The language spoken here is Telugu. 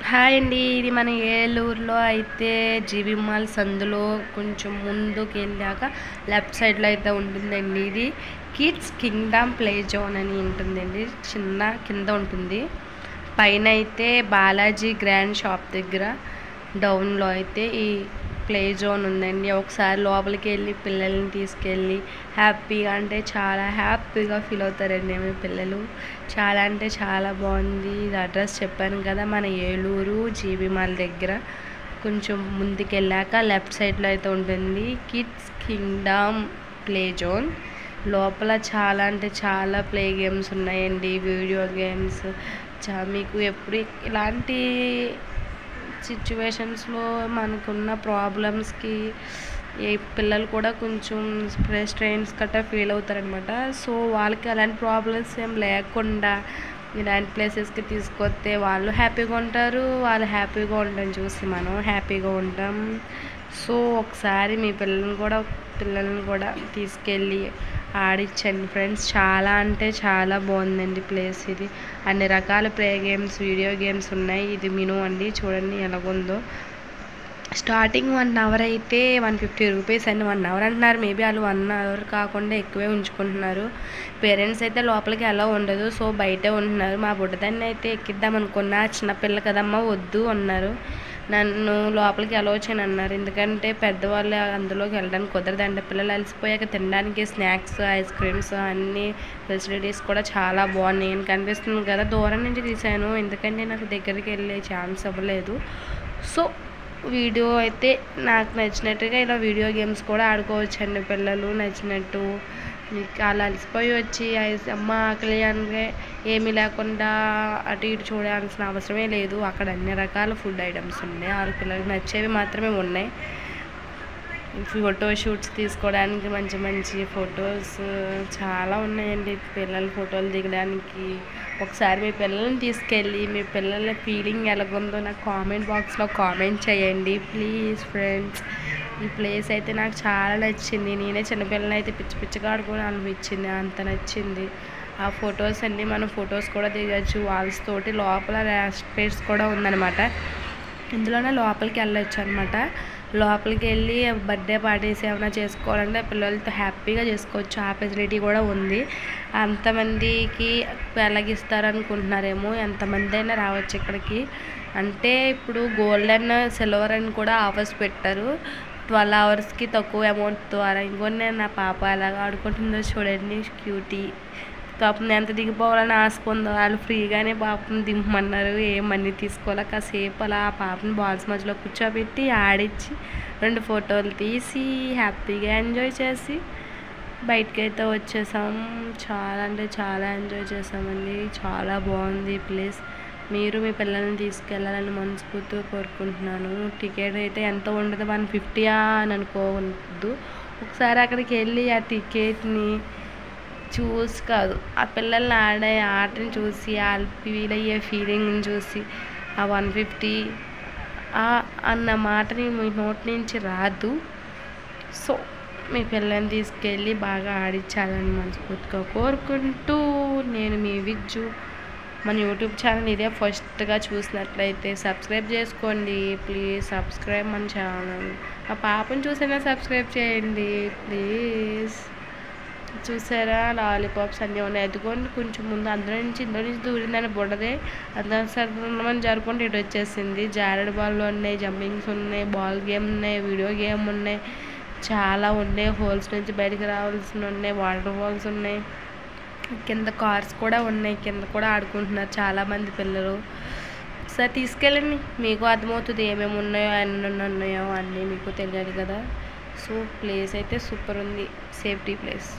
హాయ్ అండి. ఇది మన ఏలూరులో అయితే జీవి మాల్ సందులో కొంచెం ముందుకెళ్ళాక లెఫ్ట్ సైడ్లో అయితే ఉంటుందండి. ఇది కిడ్స్ కింగ్డమ్ ప్లే జోన్ అని ఉంటుందండి. చిన్న కింద ఉంటుంది. పైన అయితే బాలాజీ గ్రాండ్ షాప్ దగ్గర డౌన్లో అయితే ఈ ప్లే జోన్ ఉందండి. ఒకసారి లోపలికి వెళ్ళి పిల్లల్ని తీసుకెళ్ళి హ్యాపీగా అంటే చాలా హ్యాపీగా ఫీల్ అవుతారండి మీ పిల్లలు. చాలా అంటే చాలా బాగుంది. ఇది అడ్రస్ చెప్పాను కదా, మన ఏలూరు జీబీ మాల్ దగ్గర కొంచెం ముందుకెళ్ళాక లెఫ్ట్ సైడ్లో అయితే ఉంటుంది కిడ్స్ కింగ్డమ్ ప్లే జోన్. లోపల చాలా అంటే చాలా ప్లే గేమ్స్ ఉన్నాయండి, వీడియో గేమ్స్. మీకు ఎప్పుడు ఇలాంటి సిచ్యువేషన్స్లో మనకున్న ప్రాబ్లమ్స్కి ఏ పిల్లలు కూడా కొంచెం స్ట్రెయిన్స్ గట్రా ఫీల్ అవుతారనమాట. సో వాళ్ళకి అలాంటి ప్రాబ్లమ్స్ ఏం లేకుండా ఇలాంటి ప్లేసెస్కి తీసుకొస్తే వాళ్ళు హ్యాపీగా ఉంటారు, వాళ్ళు హ్యాపీగా ఉండడం చూసి మనం హ్యాపీగా ఉంటాం. సో ఒకసారి మీ పిల్లల్ని కూడా తీసుకెళ్ళి ఆడించండి ఫ్రెండ్స్. చాలా అంటే చాలా బాగుందండి ప్లేస్ ఇది. అన్ని రకాల ప్లే గేమ్స్, వీడియో గేమ్స్ ఉన్నాయి. ఇది మిను అండి, చూడండి ఎలాగుందో. స్టార్టింగ్ 1 అవర్ అయితే 150 రూపీస్ అండి. 1 అవర్ అంటున్నారు, మేబీ వాళ్ళు 1 అవర్ కాకుండా ఎక్కువే ఉంచుకుంటున్నారు. పేరెంట్స్ అయితే లోపలికి ఎలా ఉండదు, సో బయటే ఉంటున్నారు. మా బుడ్డదాన్ని అయితే ఎక్కిద్దాం అనుకున్నా, చిన్నపిల్ల కదమ్మా వద్దు అన్నారు. నన్ను లోపలికి అలౌ చేయను అన్నారు, ఎందుకంటే పెద్దవాళ్ళు అందులోకి వెళ్ళడానికి కుదరదండి. పిల్లలు అలసిపోయాక తినడానికి స్నాక్స్, ఐస్ క్రీమ్స్ అన్నీ ఫెసిలిటీస్ కూడా చాలా బాగున్నాయి. నేను కనిపిస్తుంది కదా, దూరం నుంచి తీసాను ఎందుకంటే నాకు దగ్గరికి వెళ్ళే ఛాన్స్ అవ్వలేదు. సో వీడియో అయితే నాకు నచ్చినట్టుగా ఇలా వీడియో గేమ్స్ కూడా ఆడుకోవచ్చండి పిల్లలు నచ్చినట్టు. మీకు అలా అలసిపోయి వచ్చి అమ్మ ఆకలి అంటే ఏమీ లేకుండా అటు ఇటు చూడాల్సిన అవసరమే లేదు. అక్కడ అన్ని రకాల ఫుడ్ ఐటమ్స్ ఉన్నాయి, వాళ్ళ పిల్లలకి నచ్చేవి మాత్రమే ఉన్నాయి. ఫోటో షూట్స్ తీసుకోవడానికి మంచి మంచి ఫొటోస్ చాలా ఉన్నాయండి, పిల్లల ఫోటోలు దిగడానికి. ఒకసారి మీ పిల్లల్ని తీసుకెళ్ళి మీ పిల్లల ఫీలింగ్ ఎలాగుందో నాకు కామెంట్ బాక్స్లో కామెంట్ చేయండి ప్లీజ్ ఫ్రెండ్స్. ఈ ప్లేస్ అయితే నాకు చాలా నచ్చింది. నేనే చిన్నపిల్లలు అయితే పిచ్చి పిచ్చిగా ఆడుకొని అనిపించింది, అంత నచ్చింది. ఆ ఫొటోస్ అన్నీ మనం ఫొటోస్ కూడా దిగచ్చు వాల్స్ తోటి. లోపల స్పేస్ కూడా ఉందన్నమాట, ఇందులోనే లోపలికి వెళ్ళొచ్చు అనమాట. లోపలికి వెళ్ళి బర్త్డే పార్టీస్ ఏమైనా చేసుకోవాలంటే పిల్లలతో హ్యాపీగా చేసుకోవచ్చు, ఆ ఫెసిలిటీ కూడా ఉంది. అంతమందికి వెలగిస్తారనుకుంటున్నారేమో, ఎంతమంది అయినా రావచ్చు ఇక్కడికి. అంటే ఇప్పుడు గోల్డ్ అండ్ సిల్వర్ అని కూడా ఆఫర్స్ పెట్టారు 12 అవర్స్కి తక్కువ అమౌంట్ ద్వారా. ఇంకొన్ని నా పాప ఎలాగ ఆడుకుంటుందో చూడండి, క్యూటీ. పాపం ఎంత దిగిపోవాలని ఆశ పొందో, వాళ్ళు ఫ్రీగానే పాపం దింపమన్నారు, ఏం మనీ తీసుకోవాలి. కాసేపు అలా ఆ పాపని బాల్స్ మధ్యలో కూర్చోబెట్టి ఆడించి 2 ఫోటోలు తీసి హ్యాపీగా ఎంజాయ్ చేసి బయటకు అయితే వచ్చేసాం. చాలా అంటే చాలా ఎంజాయ్ చేసామండి, చాలా బాగుంది ప్లేస్. మీరు మీ పిల్లల్ని తీసుకెళ్ళాలని మనస్ఫూర్తిగా కోరుకుంటున్నాను. టికెట్ అయితే ఎంత ఉండదు, 150 అని అనుకోవద్దు. ఒకసారి అక్కడికి వెళ్ళి ఆ టికెట్ని చూసి కాదు, ఆ పిల్లల్ని ఆడే ఆటని చూసి వాళ్ళు ఫీల్ అయ్యే ఫీలింగ్ని చూసి ఆ 150 అన్న మాటని మీ నోటి నుంచి రాదు. సో మీ పిల్లల్ని తీసుకెళ్ళి బాగా ఆడించాలని మనస్ఫూర్తిగా కోరుకుంటూ, నేను మీ విజ్జు. మన యూట్యూబ్ ఛానల్ ఇదే ఫస్ట్గా చూసినట్లయితే సబ్స్క్రైబ్ చేసుకోండి ప్లీజ్. సబ్స్క్రైబ్ మన ఛానల్. ఆ పాపను చూసైనా సబ్స్క్రైబ్ చేయండి ప్లీజ్. చూసారా లాలీపాప్స్ అన్నీ ఉన్నాయి, ఎదుగుని కొంచెం ముందు ఇందులో నుంచి దూరిందని బుడ్డదే. అందరం సరిమని జరుపుకుంటూ ఇటు వచ్చేసింది. జారెడ్ బాల్లు ఉన్నాయి, జంపింగ్స్ ఉన్నాయి, బాల్ గేమ్ ఉన్నాయి, వీడియో గేమ్ ఉన్నాయి, చాలా ఉన్నాయి. హోల్స్ నుంచి బయటకు రావాల్సిన ఉన్నాయి, వాటర్ ఫాల్స్ ఉన్నాయి, కింద కార్స్ కూడా ఉన్నాయి, కింద కూడా ఆడుకుంటున్నారు చాలామంది పిల్లలు. ఒకసారి తీసుకెళ్ళండి, మీకు అర్థమవుతుంది ఏమేమి ఉన్నాయో ఎన్ని ఉన్నాయో అన్నీ మీకు తెలియాలి కదా. సో ప్లేస్ అయితే సూపర్ ఉంది, సేఫ్టీ ప్లేస్.